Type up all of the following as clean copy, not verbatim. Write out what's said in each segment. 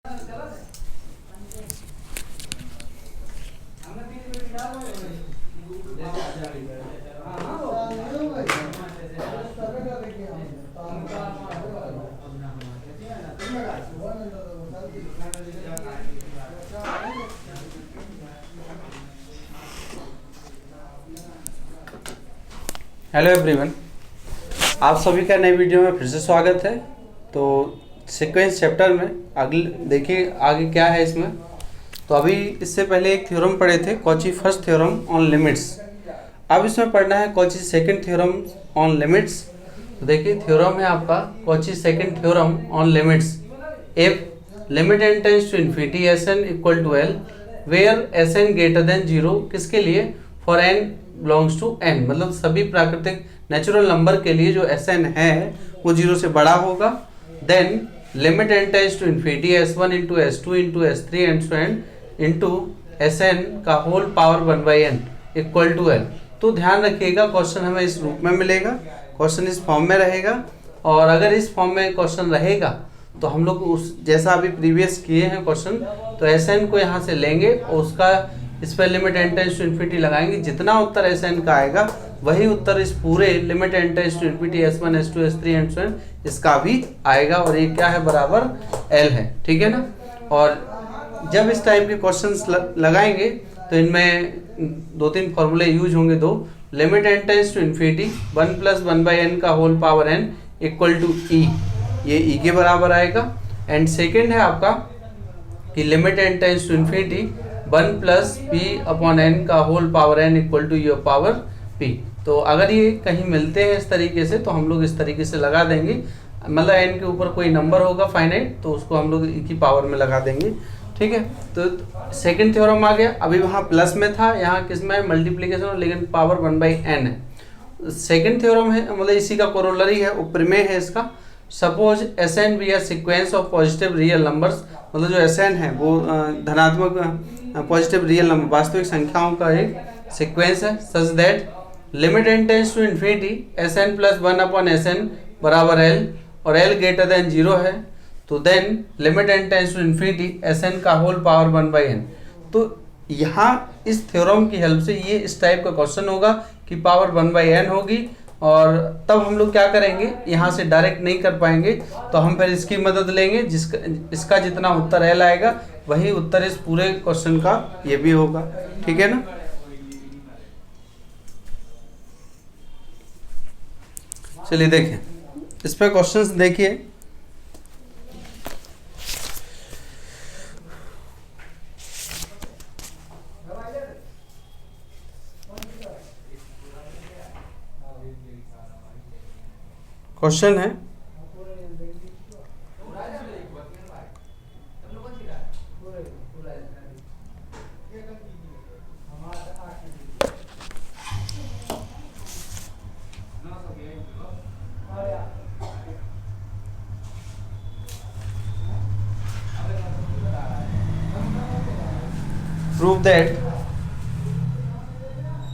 Hello everyone, आप सभी का नई वीडियो में फिर से स्वागत है। तो सीक्वेंस चैप्टर में अगले देखिए आगे क्या है इसमें। तो अभी इससे पहले एक थ्योरम पढ़े थे, Cauchy first theorem on limits. अब इसमें पढ़ना है Cauchy second theorem on limits. तो देखिए थ्योरम है आपका Cauchy second theorem on limits. If limit N tends to infinity S N equal to L where S N greater than zero, किसके लिए? For N belongs to N, मतलब सभी प्राकृतिक natural number के लिए जो एस एन है वो जीरो से बड़ा होगा। Then limit N tends to infinity S one into S two into S three and so on into S N का whole power one by n equal to L. तो ध्यान रखिएगा question हमें इस रूप में मिलेगा, क्वेश्चन इस फॉर्म में रहेगा। और अगर इस फॉर्म में क्वेश्चन रहेगा तो हम लोग उस जैसा अभी प्रीवियस किए हैं क्वेश्चन, तो एस एन को यहाँ से लेंगे और उसका इस पर limit N tends to infinity लगाएंगे। जितना उत्तर एस एन का आएगा वही उत्तर इस पूरे limit N tends to infinity S one S two S three and so on इसका भी आएगा। और ये क्या है? बराबर एल है, ठीक है ना। और जब इस टाइप के क्वेश्चंस लगाएंगे तो इनमें दो तीन फॉर्मूले यूज होंगे। दो, limit N tends to infinity one plus one by N का whole power n equal to e, ये ई के बराबर आएगा। एंड सेकेंड है आपका कि limit N tends to infinity one plus P upon n का whole power n equal to your power P. तो अगर ये कहीं मिलते हैं इस तरीके से तो हम लोग इस तरीके से लगा देंगे, मतलब एन के ऊपर कोई नंबर होगा फाइनाइट तो उसको हम लोग ई की पावर में लगा देंगे, ठीक है। तो सेकंड थ्योरम आ गया। अभी वहाँ प्लस में था, यहाँ किस में? मल्टीप्लीकेशन, लेकिन पावर वन बाई एन है। सेकंड थ्योरम है, मतलब इसी का कोरोलरी है, उपरिमेय है इसका। Suppose S N be a sequence of positive real numbers, मतलब जो एस एन है वो धनात्मक पॉजिटिव रियल नंबर वास्तविक संख्याओं का एक सीक्वेंस है। Such that limit N tends to infinity S N plus one upon S n बराबर एल और एल ग्रेटर देन जीरो है। तो then limit N tends to infinity S N का whole power one by n. तो यहाँ इस theorem की help से ये इस टाइप का क्वेश्चन होगा कि पावर वन बाई एन होगी। और तब हम लोग क्या करेंगे, यहाँ से डायरेक्ट नहीं कर पाएंगे तो हम फिर इसकी मदद लेंगे। इसका जितना उत्तर एल आएगा वही उत्तर इस पूरे क्वेश्चन का ये भी होगा, ठीक है ना। चलिए देखें इस पे क्वेश्चंस देखिए। क्वेश्चन है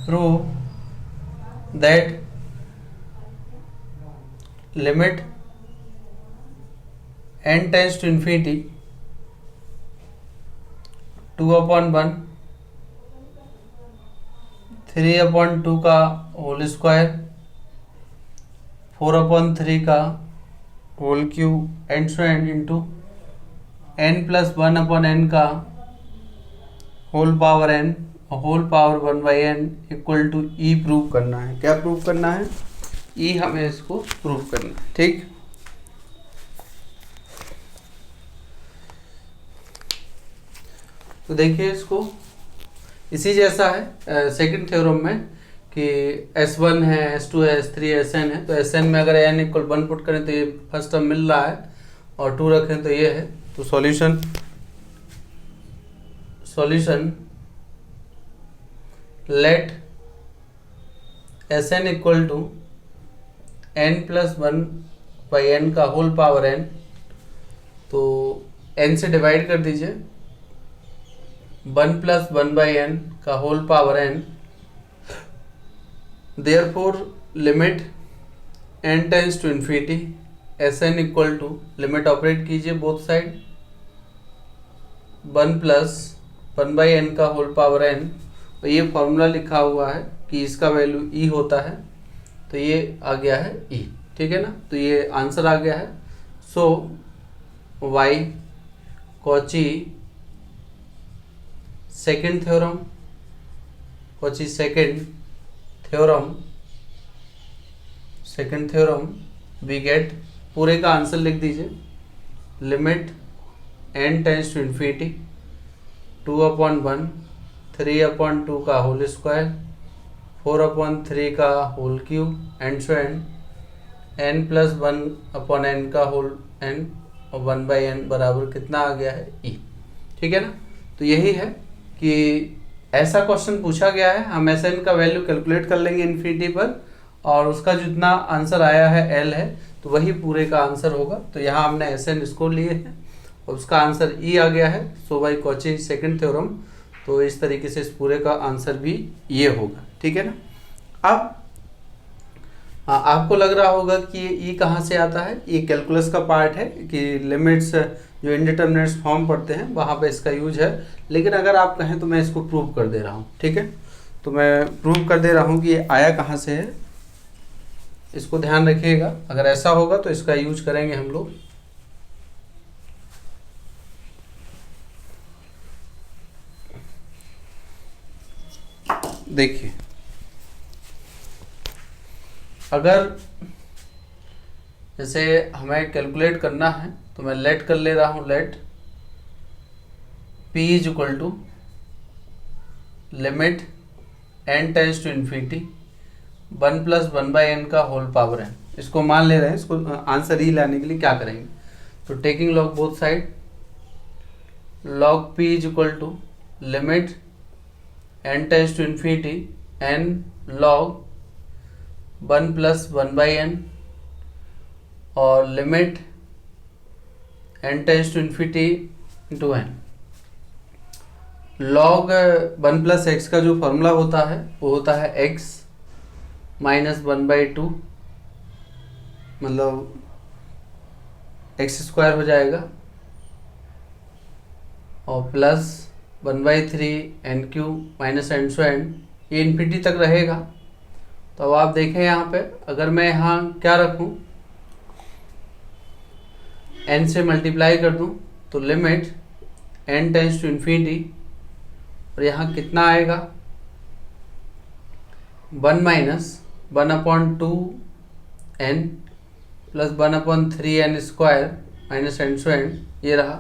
prove that limit n tends to infinity 2 upon 1 3 upon 2 का होल स्क्वायर 4 upon 3 का whole cube and so and into n plus one upon n का whole power n whole power one by n equal to e prove करना है। क्या prove करना है? ई हमें इसको प्रूव करना है, ठीक। तो देखिए इसको इसी जैसा है सेकंड थ्योरम में कि S1 है, S2 है, S3 है, Sn है। तो Sn में अगर n इक्वल 1 पुट करें तो ये फर्स्ट टर्म मिल रहा है और 2 रखें तो ये है। तो solution let Sn equal to n plus one by N का होल पावर n। तो n से डिवाइड कर दीजिए, 1 प्लस वन बाई एन का whole power n। Therefore limit n tends to infinity Sn equal to limit operate कीजिए both side 1 plus 1/n का whole power n, और ये फॉर्मूला लिखा हुआ है कि इसका वैल्यू e होता है, तो ये आ गया है e, ठीक है ना। तो ये आंसर आ गया है। So y Cauchy second theorem, Cauchy second theorem we get, पूरे का आंसर लिख दीजिए, limit n tends to infinity 2/1, 3/2 का होल स्क्वायर, 4/3 का whole cube and so and, n plus 1/n का होल n, और 1/n बराबर कितना आ गया है e, ठीक है ना। तो यही है कि ऐसा क्वेश्चन पूछा गया है, हम Sn का वैल्यू कैलकुलेट कर लेंगे इन्फिनिटी पर, और उसका जितना आंसर आया है L है, तो वही पूरे का आंसर होगा। तो यहाँ हमने Sn इसको लिए हैं और उसका आंसर E आ गया है। So by Cauchy second theorem, तो इस तरीके से इस पूरे का आंसर भी ये होगा, ठीक है ना। अब आपको लग रहा होगा कि ये कहाँ से आता है, ये कैलकुलस का पार्ट है कि लिमिट्स जो इनडिटरमिनेट्स फॉर्म पढ़ते हैं वहाँ पे इसका यूज है, लेकिन अगर आप कहें तो मैं इसको प्रूव कर दे रहा हूँ, ठीक है। तो मैं प्रूव कर दे रहा हूँ कि ये आया कहाँ से है, इसको ध्यान रखिएगा। अगर ऐसा होगा तो इसका यूज करेंगे हम लोग। देखिए, अगर जैसे हमें कैलकुलेट करना है तो मैं लेट कर ले रहा हूँ, let p is equal to limit n tends to infinity 1 plus 1/n का होल पावर n, इसको मान ले रहे हैं। इसको आंसर ही लाने के लिए क्या करेंगे, तो taking log both side, log p is equal to limit n tends to infinity n log 1 plus 1/n, और limit n tends to infinity into n। Log 1 plus X का जो फॉर्मूला होता है वो होता है x माइनस 1/2, मतलब x square हो जाएगा, और plus 1/3 n cube minus and so on, ये इन्फिनिटी तक रहेगा। तो अब आप देखें यहाँ पे, अगर मैं यहाँ क्या रखूँ, n से मल्टीप्लाई कर दूँ तो limit n tends to infinity, और यहाँ कितना आएगा 1 minus 1/2n plus 1/3n square minus and so on, ये रहा।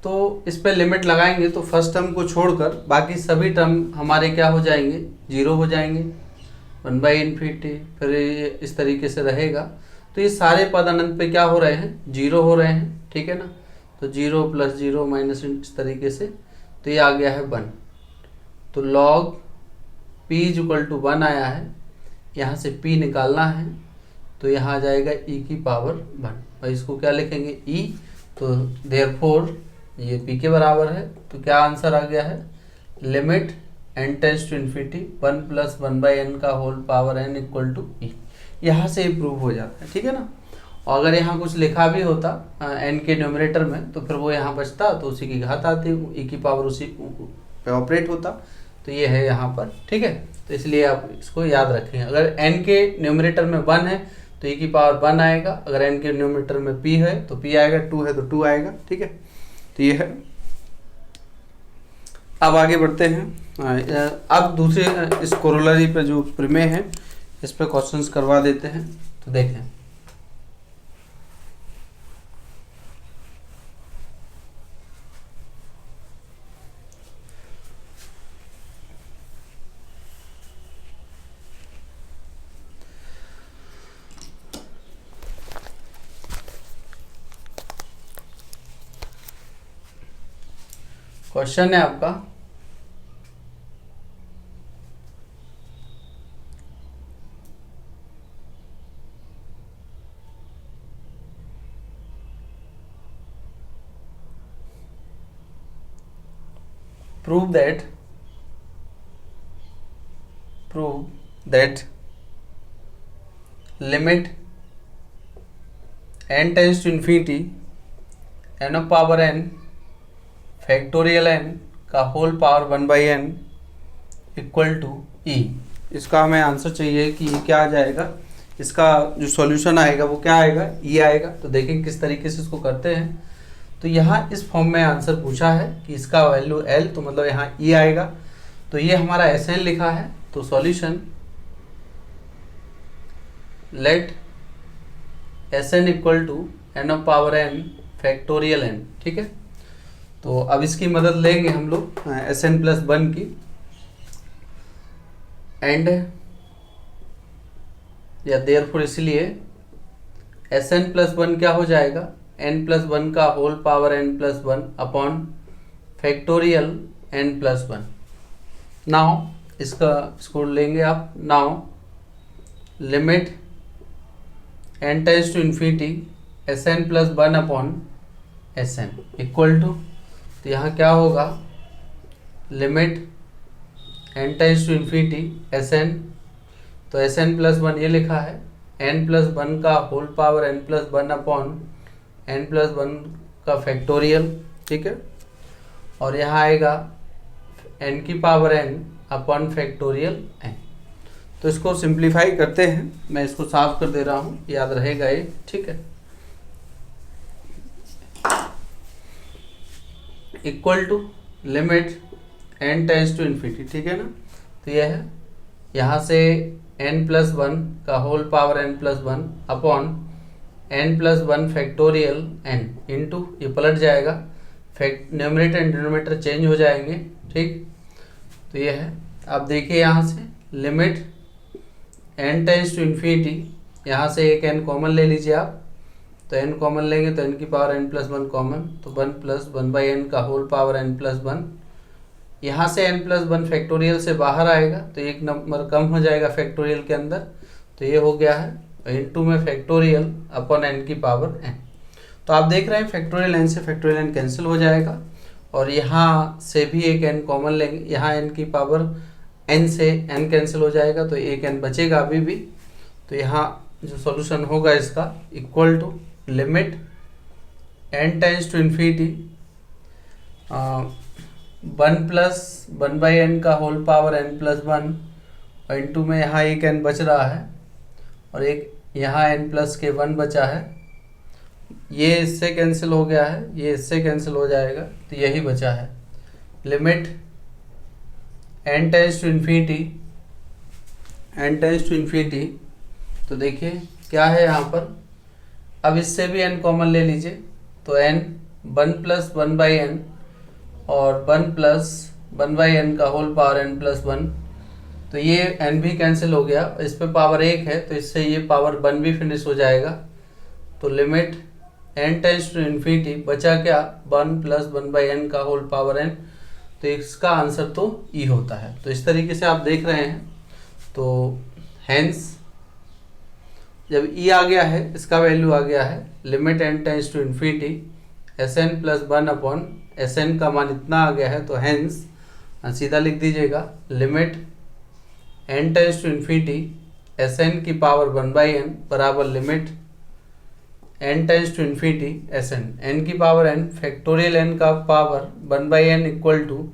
तो इस पे लिमिट लगाएंगे तो फर्स्ट टर्म को छोड़कर बाकी सभी टर्म हमारे क्या हो जाएंगे, जीरो हो जाएंगे, 1/इन्फिनिटी, फिर ये इस तरीके से रहेगा। तो ये सारे पद अनंत पे क्या हो रहे हैं, जीरो हो रहे हैं, ठीक है ना। तो 0 प्लस 0 माइनस इस तरीके से, तो ये आ गया है 1। तो log p is equal to 1 आया है, यहाँ से p निकालना है, तो यहाँ आ जाएगा e की पावर 1, और इसको क्या लिखेंगे e, तो देयरफॉर ये p के बराबर है। तो क्या आंसर आ गया है, limit n tends to infinity 1 plus 1/n का whole power n equal to e, यहाँ से प्रूव हो जाता है, ठीक है ना। और अगर यहाँ कुछ लिखा भी होता n के न्यूमरेटर में, तो फिर वो यहाँ बचता, तो उसी की घात आती, e की पावर उसी पे ऑपरेट होता। तो ये है यहाँ पर, ठीक है। तो इसलिए आप इसको याद रखें, अगर n के न्यूमरेटर में 1 है तो e की पावर 1 आएगा, अगर n के न्यूमरेटर में p है तो p आएगा, 2 है तो 2 आएगा, ठीक है। तो ये है। अब आगे बढ़ते हैं। अब दूसरे इस कोरोलरी पे जो प्रमेय है इस पे क्वेश्चंस करवा देते हैं। तो देखें, क्वेश्चन है आपका, prove that limit n tends to infinity n of power n factorial n का whole power 1/n equal to e. इसका हमें आंसर चाहिए कि ये क्या आ जाएगा, इसका जो सॉल्यूशन आएगा वो क्या आएगा, ई आएगा। तो देखें किस तरीके से इसको करते हैं। तो यहाँ इस फॉर्म में आंसर पूछा है कि इसका वैल्यू एल, तो मतलब यहाँ ई आएगा। तो ये हमारा एस एन लिखा है, तो solution let S N equal to N of power N factorial N. ठीक है, तो अब इसकी मदद लेंगे हम लोग एस एन प्लस वन की, एंड या देयरफॉर इसलिए एस एन प्लस वन क्या हो जाएगा, एन प्लस वन का whole power N plus one upon factorial N plus one. Now इसको लेंगे आप। Now limit N tends to infinity S N plus one upon S N equal to, तो यहाँ क्या होगा, limit N tends to infinity S N, तो S N plus one ये लिखा है, एन प्लस वन का whole power N plus one upon N plus one का फैक्टोरियल। ठीक है, और यहाँ आएगा एन की power N upon factorial N. तो इसको सिंप्लीफाई करते हैं, मैं इसको साफ कर दे रहा हूँ, याद रहेगा ये। ठीक है, equal to limit N tends to infinity. ठीक है ना, तो यह है यहाँ से एन प्लस वन का whole power N plus one upon N plus one factorial N into, ये पलट जाएगा, न्यूमरेटर एंड डिनोमिनेटर चेंज हो जाएंगे। ठीक, तो ये है। अब देखिए यहाँ से limit N tends to infinity, यहाँ से एक एन कॉमन ले लीजिए आप, तो एन कॉमन लेंगे तो एन की power N plus one common, तो one plus one by N का whole power N plus one. यहाँ से एन प्लस वन फैक्टोरियल से बाहर आएगा तो एक नंबर कम हो जाएगा फैक्टोरियल के अंदर, तो ये हो गया है इनटू में फैक्टोरियल अपॉन एन की पावर एन। तो आप देख रहे हैं फैक्टोरियल एन से फैक्टोरियल एन कैंसिल हो जाएगा, और यहाँ से भी एक एन कॉमन लेंगे, यहाँ एन की पावर एन से एन कैंसिल हो जाएगा, तो एक एन बचेगा अभी भी। तो यहाँ जो सॉल्यूशन होगा इसका equal to limit N tends to infinity one plus one by N का whole power N plus one, और इंटू में यहाँ एक एन बच रहा है और एक यहाँ एन प्लस के वन बचा है, ये इससे कैंसिल हो गया है, ये इससे कैंसिल हो जाएगा, तो यही बचा है limit N tends to infinity, N tends to infinity. तो देखिए क्या है यहाँ पर, अब इससे भी एन कॉमन ले लीजिए, तो n one plus one by n और one plus one by N का whole power N plus one, तो ये एन भी कैंसिल हो गया, इस पे पावर एक है तो इससे ये पावर वन भी फिनिश हो जाएगा। तो limit N tends to infinity, बचा क्या, one plus one by N का होल पावर एन, तो इसका आंसर तो ई होता है। तो इस तरीके से आप देख रहे हैं। तो हेंस जब ई आ गया है, इसका वैल्यू आ गया है limit N tends to infinity S N plus one upon S N का मान इतना आ गया है, तो हेंस सीधा लिख दीजिएगा limit N tends to infinity S n की पावर वन बाई एन बराबर limit N tends to infinity S n, n की पावर एन फैक्टोरियल एन का power one by n equal to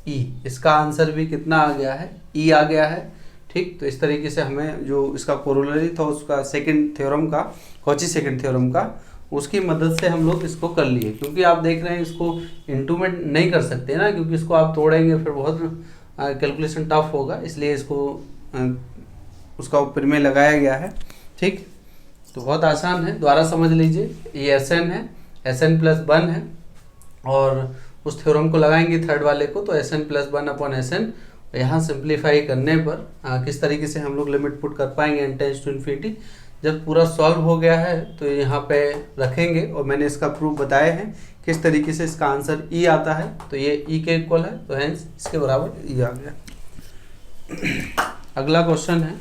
e. इसका answer भी कितना आ गया है, ई आ गया है। ठीक, तो इस तरीके से हमें जो इसका कोरोलरी था उसका सेकंड थ्योरम का, कॉची सेकंड थ्योरम का, उसकी मदद से हम लोग इसको कर लिए। क्योंकि आप देख रहे हैं इसको इनटू में नहीं कर सकते ना, क्योंकि इसको आप तोड़ेंगे फिर बहुत कैलकुलेशन टफ होगा, इसलिए इसको उसका ऊपर में लगाया गया है। ठीक, तो बहुत आसान है, दोबारा समझ लीजिए। ये एस एन है, एस एन प्लस वन है, और उस थ्योरम को लगाएंगे थर्ड वाले को, तो S N plus one upon S N. यहाँ सिंप्लीफाई करने पर किस तरीके से हम लोग लिमिट पुट कर पाएंगे एन टेंड्स टू इन्फिनिटी। जब पूरा सॉल्व हो गया है तो यहाँ पे रखेंगे, और मैंने इसका प्रूफ बताया है किस तरीके से इसका आंसर ई आता है। तो ये ई के इक्वल है, तो हेंस इसके बराबर ई आ गया। अगला क्वेश्चन है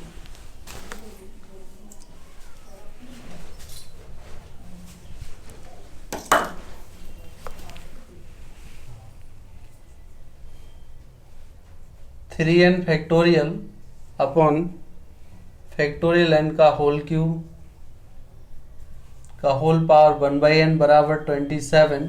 three N factorial upon factorial N का होल क्यूब का whole power one by N बराबर 27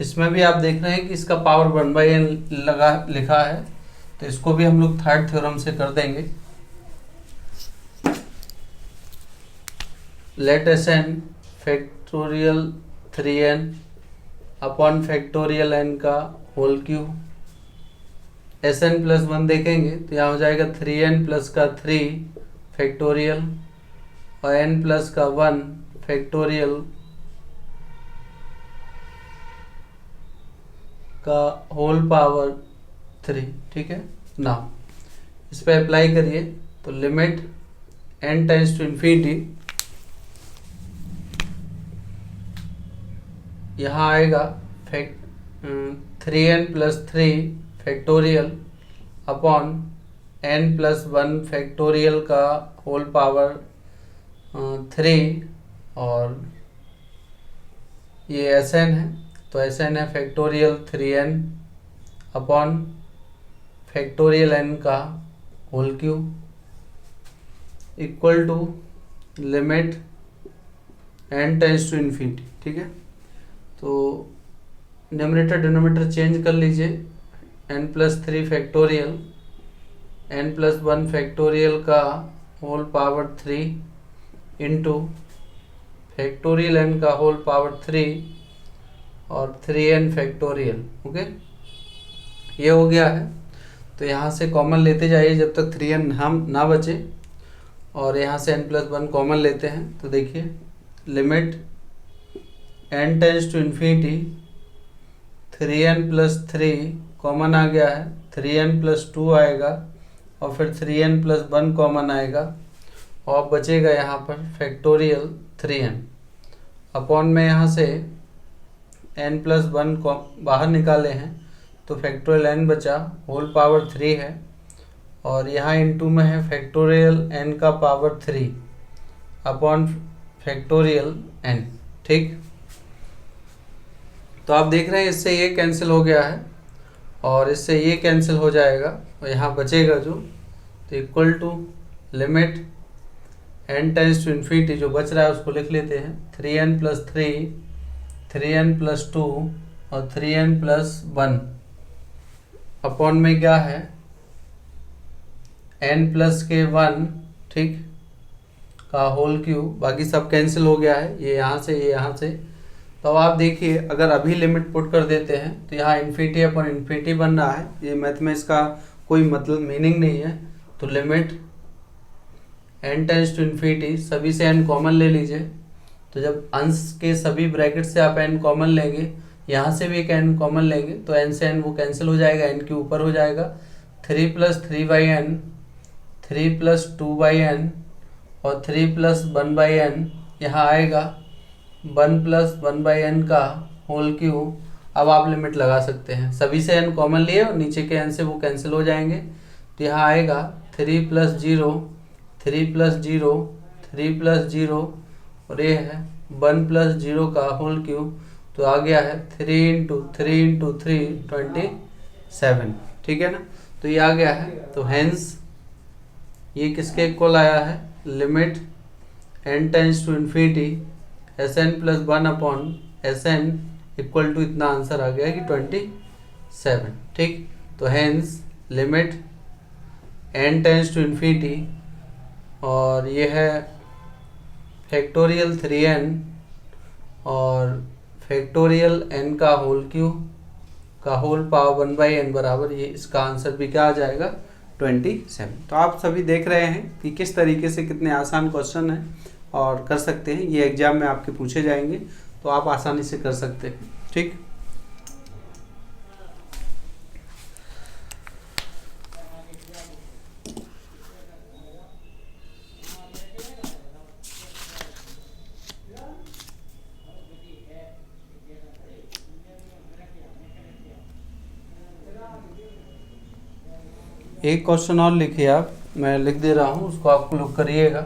इसमें भी आप देख रहे हैं कि इसका पावर 1/n लगा लिखा है, तो इसको भी हम लोग थर्ड थ्योरम से कर देंगे। Let Sn factorial 3n upon factorial n का होल क्यूब। Sn प्लस 1 देखेंगे तो यहाँ हो जाएगा 3n प्लस का 3 फैक्टोरियल और n प्लस का 1 फैक्टोरियल का होल पावर 3। ठीक है ना, इस पर अप्लाई करिए तो limit n tends to infinity, यहाँ आएगा 3n plus 3 factorial upon n plus 1 factorial का होल पावर 3, और ये Sn है तो Sn है factorial 3n upon factorial n का whole cube equal to limit n tends to infinity. ठीक है, तो न्यूमरेटर डिनोमिनेटर चेंज कर लीजिए, n plus 3 factorial n plus 1 factorial का whole power 3 into factorial n का होल पावर 3 और 3n फैक्टोरियल। ओके, ये हो गया है। तो यहाँ से कॉमन लेते जाइए जब तक 3n हम ना बचे, और यहाँ से n प्लस 1 कॉमन लेते हैं तो देखिए limit n tends to infinity 3n plus 3 common आ गया है, 3n प्लस 2 आएगा और फिर 3n प्लस 1 कॉमन आएगा और बचेगा यहाँ पर फैक्टोरियल 3n अपॉन में यहाँ से n प्लस 1 को बाहर निकाले हैं तो फैक्टोरियल n बचा, होल पावर 3 है और यहाँ इनटू में है फैक्टोरियल n का पावर 3 अपॉन फैक्टोरियल n। ठीक, तो आप देख रहे हैं इससे ये कैंसिल हो गया है और इससे ये कैंसिल हो जाएगा और यहाँ बचेगा जो, तो equal to limit n tends to infinity, जो बच रहा है उसको लिख लेते हैं 3n प्लस 3, 3n प्लस 2 और 3n प्लस 1 अपॉन में क्या है n प्लस के 1 ठीक का होल क्यूब, बाकी सब कैंसिल हो गया है, ये यहाँ से ये यहाँ से। तो अब आप देखिए अगर अभी लिमिट पुट कर देते हैं तो यहाँ इन्फिनिटी अपॉन इन्फिनिटी बन रहा है, ये मैथ में इसका कोई मतलब मीनिंग नहीं है। तो limit n tends to infinity, सभी से n कॉमन ले लीजिए, तो जब अंश के सभी ब्रैकेट से आप n कॉमन लेंगे, यहाँ से भी एक n कॉमन लेंगे तो n से n वो कैंसिल हो जाएगा, n के ऊपर हो जाएगा 3 प्लस 3/n, 3 प्लस 2/n और 3 प्लस 1/n, यहाँ आएगा 1 प्लस 1/n का होल क्यूब। अब आप लिमिट लगा सकते हैं, सभी से n कॉमन लिए और नीचे के n से वो कैंसिल हो जाएंगे, तो यहाँ आएगा 3 प्लस 0, 3 प्लस 0, 3 प्लस 0 और ये है 1 प्लस 0 का होल क्यूब, तो आ गया है 3 इंटू 3 इंटू 3 27। ठीक है ना, तो ये आ गया है। तो हैंस ये किसके इक्वल आया है, limit n tends to infinity Sn plus 1 upon Sn equal to इतना आंसर आ गया कि 27। ठीक, तो hence limit n tends to infinity और ये है फैक्टोरियल 3n और फैक्टोरियल n का होल क्यूब का होल पावर 1/n बराबर, ये इसका आंसर भी क्या आ जाएगा 27। तो आप सभी देख रहे हैं कि किस तरीके से कितने आसान क्वेश्चन हैं और कर सकते हैं, ये एग्जाम में आपके पूछे जाएंगे तो आप आसानी से कर सकते हैं। ठीक, एक क्वेश्चन और लिखिए आप, मैं लिख दे रहा हूँ उसको आप लोग करिएगा।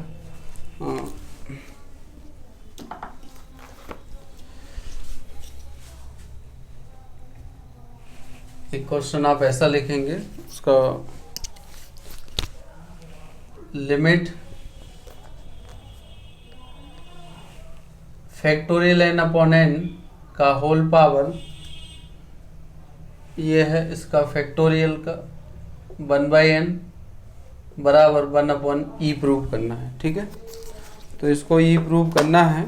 एक क्वेश्चन आप ऐसा लिखेंगे, उसका limit factorial n upon n का होल पावर ये है इसका फैक्टोरियल का 1/n बराबर 1/e प्रूव करना है। ठीक है, तो इसको e प्रूव करना है।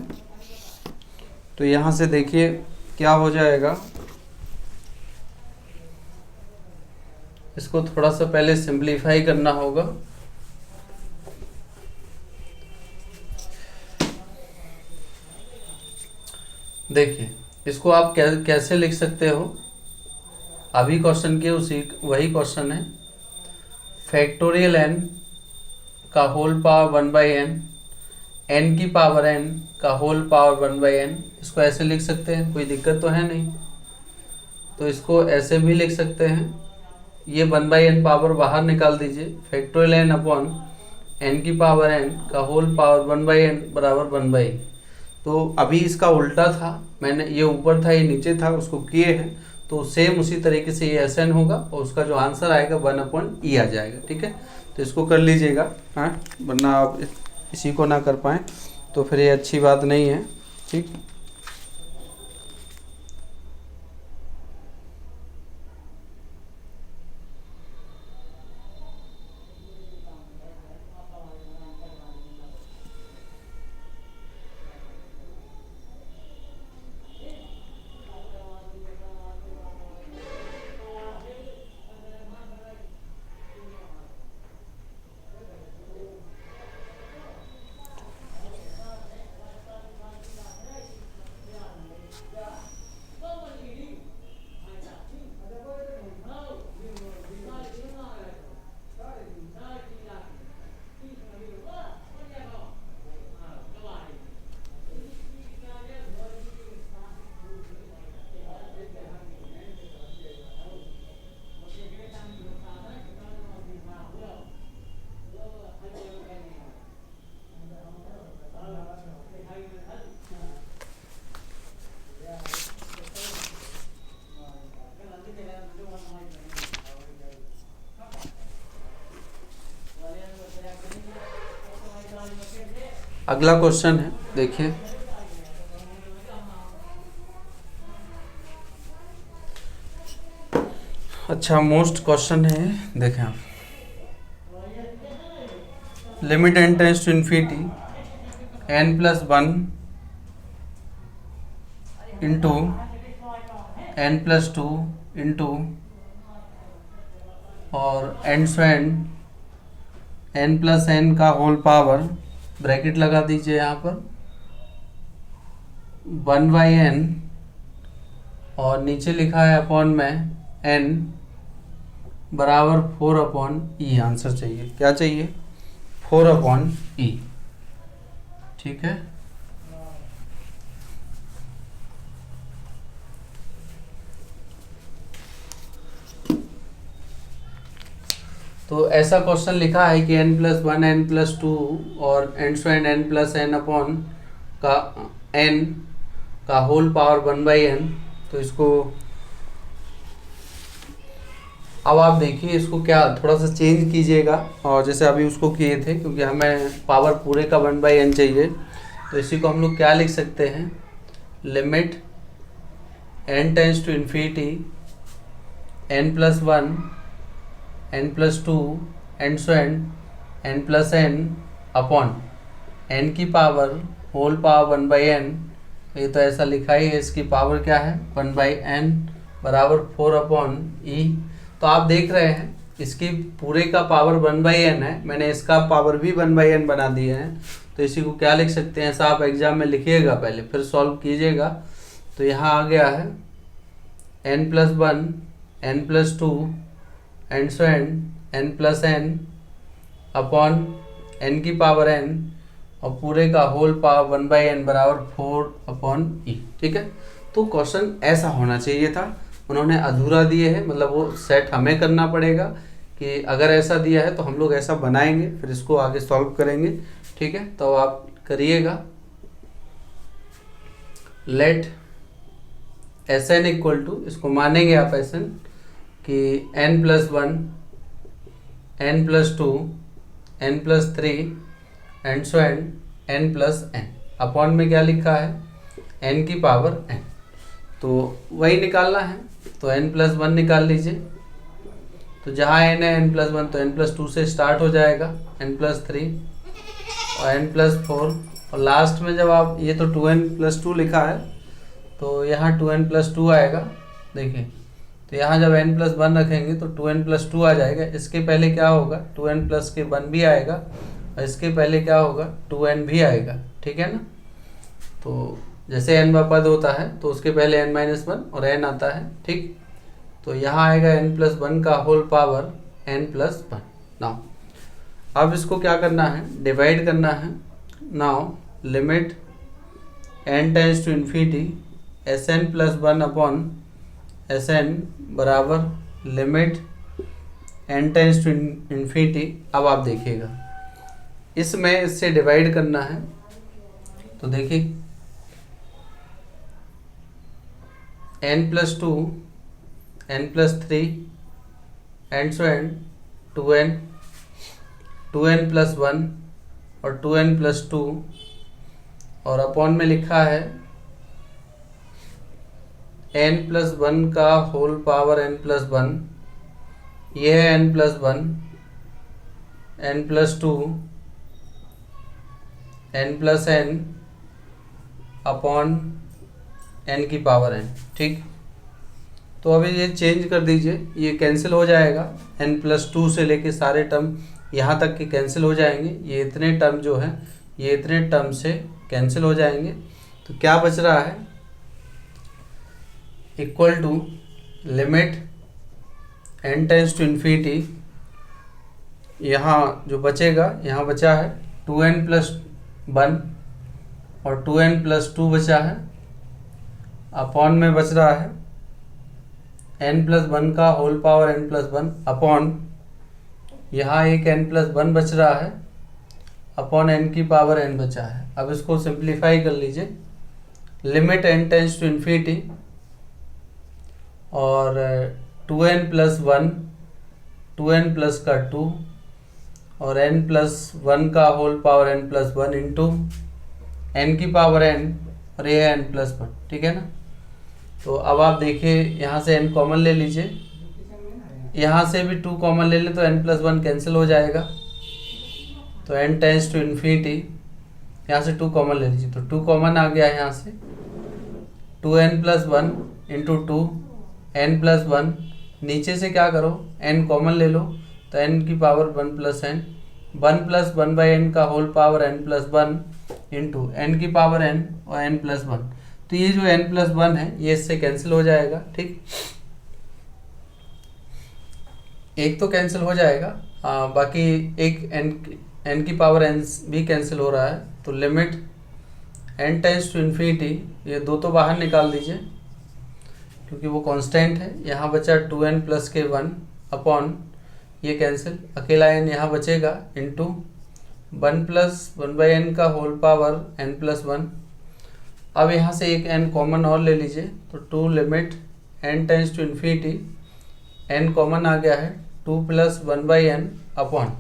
तो यहाँ से देखिए क्या हो जाएगा, इसको थोड़ा सा पहले सिंप्लीफाई करना होगा। देखिए इसको आप कैसे लिख सकते हो, अभी क्वेश्चन के वही क्वेश्चन है, फैक्टोरियल n का होल पावर 1/n, n की पावर n का होल पावर 1/n, इसको ऐसे लिख सकते हैं, कोई दिक्कत तो है नहीं। तो इसको ऐसे भी लिख सकते हैं, ये 1/n पावर बाहर निकाल दीजिए, फैक्टोरियल n अपॉन n की पावर n का होल पावर 1/n बराबर 1/e। तो अभी इसका उल्टा था, मैंने ये ऊपर था ये नीचे था, उसको किए हैं, तो सेम उसी तरीके से ये Sn होगा और उसका जो आंसर आएगा 1/e आ जाएगा। ठीक है, तो इसको कर लीजिएगा, हाँ, वरना आप इसी को ना कर पाएँ तो फिर ये अच्छी बात नहीं है। ठीक, अगला क्वेश्चन है, देखिए अच्छा मोस्ट क्वेश्चन है, देखें आप, limit n tends to infinity n+1 into n+2 into और n+n का होल पावर, ब्रैकेट लगा दीजिए यहाँ पर 1/n और नीचे लिखा है अपॉन में n बराबर 4/e। आंसर चाहिए, क्या चाहिए, 4/e। ठीक है, तो ऐसा क्वेश्चन लिखा है कि n+1 n+2 और n+n अपॉन का n का होल पावर 1/n। तो इसको अब आप देखिए, इसको क्या थोड़ा सा चेंज कीजिएगा, और जैसे अभी उसको किए थे, क्योंकि हमें पावर पूरे का 1/n चाहिए, तो इसी को हम लोग क्या लिख सकते हैं, limit n tends to infinity n+1 n+2 n+n upon n की पावर होल पावर 1/n। ये तो ऐसा लिखा ही है, इसकी पावर क्या है 1/n बराबर 4/e। तो आप देख रहे हैं इसकी पूरे का पावर 1/n है, मैंने इसका पावर भी 1/n बना दिए हैं। तो इसी को क्या लिख सकते हैं, ऐसा आप एग्जाम में लिखिएगा, पहले फिर सॉल्व कीजिएगा। तो यहाँ आ गया है n+1 n+2 n+n upon n की पावर n और पूरे का होल पावर 1/n बराबर 4/e। ठीक है, तो क्वेश्चन ऐसा होना चाहिए था, उन्होंने अधूरा दिए है, मतलब वो सेट हमें करना पड़ेगा कि अगर ऐसा दिया है तो हम लोग ऐसा बनाएंगे, फिर इसको आगे सॉल्व करेंगे। ठीक है, तो आप करिएगा, लेट Sn इक्वल टू, इसको मानेंगे आप Sn कि n+1 n+2 n+3 n+n upon में क्या लिखा है n की पावर n। तो वही निकालना है, तो n+1 निकाल लीजिए। तो जहाँ n है n+1 तो n+2 से स्टार्ट हो जाएगा, n+3 और n+4, और लास्ट में जब आप ये तो 2n+2 लिखा है तो यहाँ 2n+2 आएगा। देखिए तो यहाँ जब n+1 रखेंगे तो 2n+2 आ जाएगा। इसके पहले क्या होगा, 2n+1 भी आएगा, और इसके पहले क्या होगा, 2n भी आएगा। ठीक है ना। तो जैसे n का पद होता है तो उसके पहले n-1 और n आता है। ठीक, तो यहाँ आएगा n+1 का होल पावर n+1। नाउ अब इसको क्या करना है, डिवाइड करना है। Now limit n tends to infinity Sn+1 upon Sn बराबर limit n tends to infinity. अब आप देखिएगा इसमें इससे डिवाइड करना है, तो देखिए n+2 n+3 and so and 2n 2n+1 और 2n+2 और अपॉन में लिखा है n+1 का होल पावर n+1, ये है n+1 n+2 n+n upon n की पावर n। ठीक, तो अभी ये चेंज कर दीजिए, ये कैंसिल हो जाएगा। n+2 से लेके सारे टर्म यहाँ तक के कैंसिल हो जाएंगे। ये इतने टर्म जो है ये इतने टर्म से कैंसिल हो जाएंगे। तो क्या बच रहा है, equal to limit n tends to infinity, यहाँ जो बचेगा, यहाँ बचा है 2n+1 और 2n+2 बचा है, अपॉन में बच रहा है n+1 का होल पावर n+1 अपॉन यहाँ एक n+1 बच रहा है अपॉन n की पावर n बचा है। अब इसको सिंप्लीफाई कर लीजिए। Limit n tends to infinity और 2n+1 2n+2 और n+1 का whole power n+1 into n की पावर n और ये है n+1। ठीक है ना। तो अब आप देखिए यहाँ से n कॉमन ले लीजिए, यहाँ से भी 2 कॉमन ले लें तो n+1 कैंसिल हो जाएगा। तो n टेंड्स टू इन्फिनिटी, यहाँ से 2 कॉमन ले लीजिए, तो 2 कॉमन आ गया यहाँ से, 2n+1 इंटू 2 n+1, नीचे से क्या करो n कॉमन ले लो तो n की पावर 1+n 1+1/n का whole power n+1 into n की पावर n और n+1। तो ये जो n+1 है ये इससे कैंसिल हो जाएगा। ठीक, एक तो कैंसिल हो जाएगा, बाकी एक n की पावर n भी कैंसिल हो रहा है। तो limit n tends to infinity, ये दो तो बाहर निकाल दीजिए क्योंकि वो कांस्टेंट है। यहाँ बचा 2n+1 अपॉन ये कैंसिल, अकेला n यहाँ बचेगा इंटू 1+1/n का होल पावर n+1। अब यहाँ से एक n कॉमन और ले लीजिए, तो 2 limit n tends to infinity, n common आ गया है 2+1/n अपॉन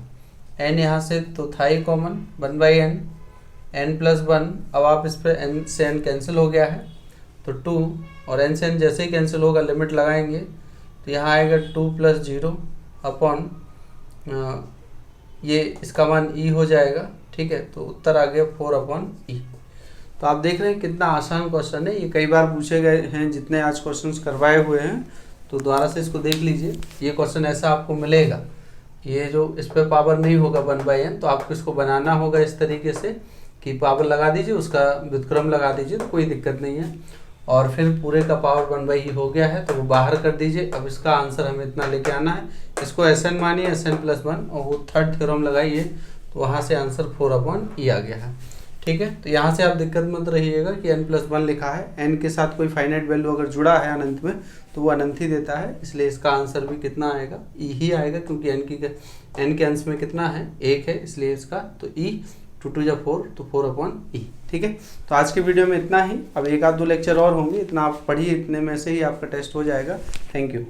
n, यहाँ से तो था ही कॉमन 1/n n+1। अब आप इस पर n से n कैंसिल हो गया है तो 2, और n से n जैसे ही कैंसिल होगा लिमिट लगाएंगे तो यहाँ आएगा 2+0 अपॉन ये इसका मान e हो जाएगा। ठीक है, तो उत्तर आ गया 4/e। तो आप देख रहे हैं कितना आसान क्वेश्चन है, ये कई बार पूछे गए हैं जितने आज क्वेश्चंस करवाए हुए हैं। तो दोबारा से इसको देख लीजिए, ये क्वेश्चन ऐसा आपको मिलेगा, ये जो इस पर पावर नहीं होगा 1/n, तो आपको इसको बनाना होगा इस तरीके से कि पावर लगा दीजिए, उसका व्युत्क्रम लगा दीजिए, तो कोई दिक्कत नहीं है। और फिर पूरे का पावर 1/e हो गया है तो वो बाहर कर दीजिए। अब इसका आंसर हमें इतना लेके आना है, इसको Sn मानिए Sn+1 और वो थर्ड थ्योरम लगाइए, तो वहाँ से आंसर 4/e आ गया है। ठीक है, तो यहाँ से आप दिक्कत मत रहिएगा कि n+1 लिखा है, n के साथ कोई फाइनाइट वैल्यू अगर जुड़ा है अनंत में तो वो अनंत ही देता है, इसलिए इसका आंसर भी कितना आएगा, e ही आएगा, क्योंकि n के अंश में कितना है 1 है, इसलिए इसका तो e 2 जब 4 तो 4/e। ठीक है, तो आज के वीडियो में इतना ही। अब 1 आध 2 लेक्चर और होंगे, इतना आप पढ़िए, इतने में से ही आपका टेस्ट हो जाएगा। Thank you.